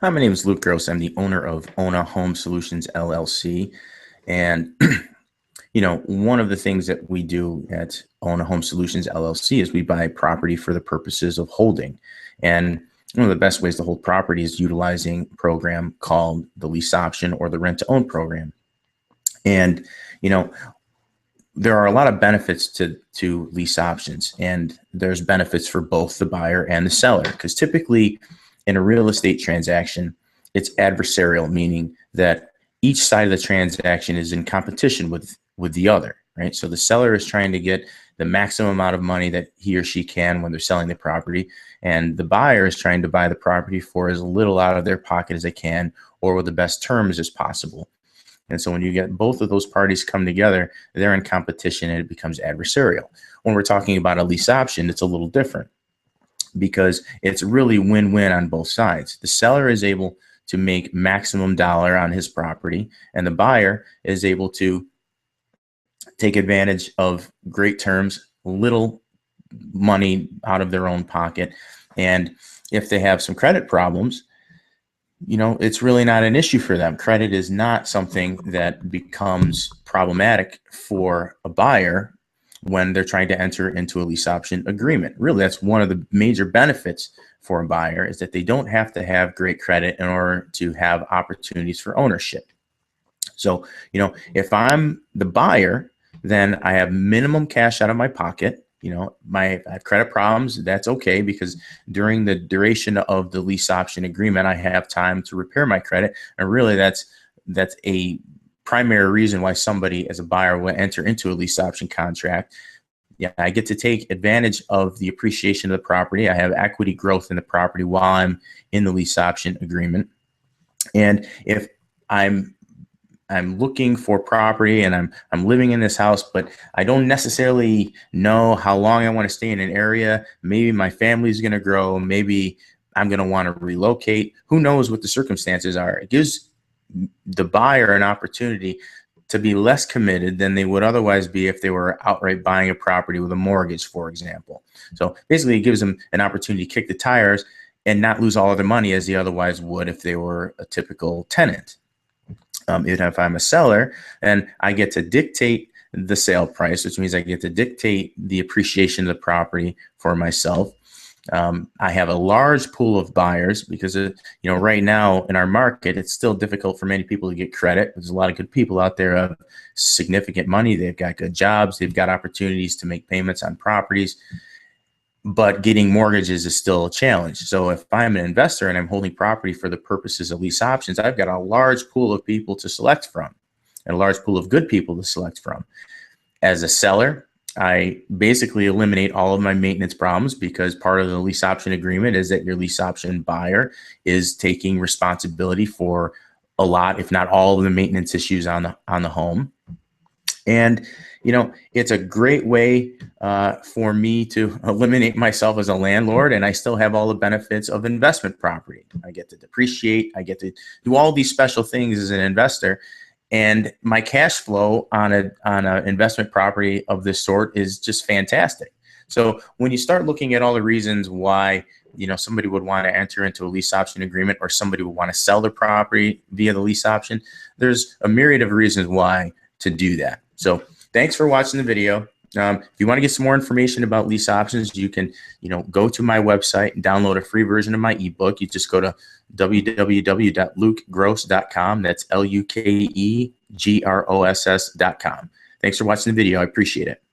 Hi, my name is Luke Gross. I'm the owner of Ona Home Solutions LLC. And, one of the things that we do at Ona Home Solutions LLC is we buy property for the purposes of holding. And one of the best ways to hold property is utilizing a program called the lease option or the rent to own program. And, you know, there are a lot of benefits to lease options, and there's benefits for both the buyer and the seller, because typically in a real estate transaction, it's adversarial, meaning that each side of the transaction is in competition with the other, right? So the seller is trying to get the maximum amount of money that he or she can when they're selling the property, and the buyer is trying to buy the property for as little out of their pocket as they can, or with the best terms as possible. And so when you get both of those parties come together, they're in competition and it becomes adversarial. When we're talking about a lease option, it's a little different because it's really win-win on both sides. The seller is able to make maximum dollar on his property, and the buyer is able to take advantage of great terms, little money out of their own pocket. And if they have some credit problems, it's really not an issue for them. Credit is not something that becomes problematic for a buyer when they're trying to enter into a lease option agreement. Really, that's one of the major benefits for a buyer, is that they don't have to have great credit in order to have opportunities for ownership. So, if I'm the buyer, then I have minimum cash out of my pocket. I have credit problems. That's okay, because during the duration of the lease option agreement, I have time to repair my credit. And really, that's a primary reason why somebody as a buyer will enter into a lease option contract. Yeah, I get to take advantage of the appreciation of the property. I have equity growth in the property while I'm in the lease option agreement. And if I'm looking for property and I'm living in this house, but I don't necessarily know how long I want to stay in an area. Maybe my family's going to grow. Maybe I'm going to want to relocate. Who knows what the circumstances are? It gives the buyer an opportunity to be less committed than they would otherwise be if they were outright buying a property with a mortgage, for example. So basically, it gives them an opportunity to kick the tires and not lose all of their money as they otherwise would if they were a typical tenant. Even if I'm a seller, and I get to dictate the sale price, which means I get to dictate the appreciation of the property for myself. I have a large pool of buyers because, right now in our market, it's still difficult for many people to get credit. There's a lot of good people out there who have significant money. They've got good jobs. They've got opportunities to make payments on properties. But getting mortgages is still a challenge. So if I'm an investor and I'm holding property for the purposes of lease options, I've got a large pool of people to select from, and a large pool of good people to select from. As a seller, I basically eliminate all of my maintenance problems, because part of the lease option agreement is that your lease option buyer is taking responsibility for a lot, if not all, of the maintenance issues on the home. And it's a great way for me to eliminate myself as a landlord, and I still have all the benefits of investment property. I get to depreciate. I get to do all these special things as an investor, and my cash flow on a investment property of this sort is just fantastic. So when you start looking at all the reasons why somebody would want to enter into a lease option agreement, or somebody would want to sell their property via the lease option, there's a myriad of reasons why to do that. So thanks for watching the video. If you want to get some more information about lease options, you can, go to my website and download a free version of my ebook. You just go to www.lukegross.com. That's LUKEGROSS.com. Thanks for watching the video. I appreciate it.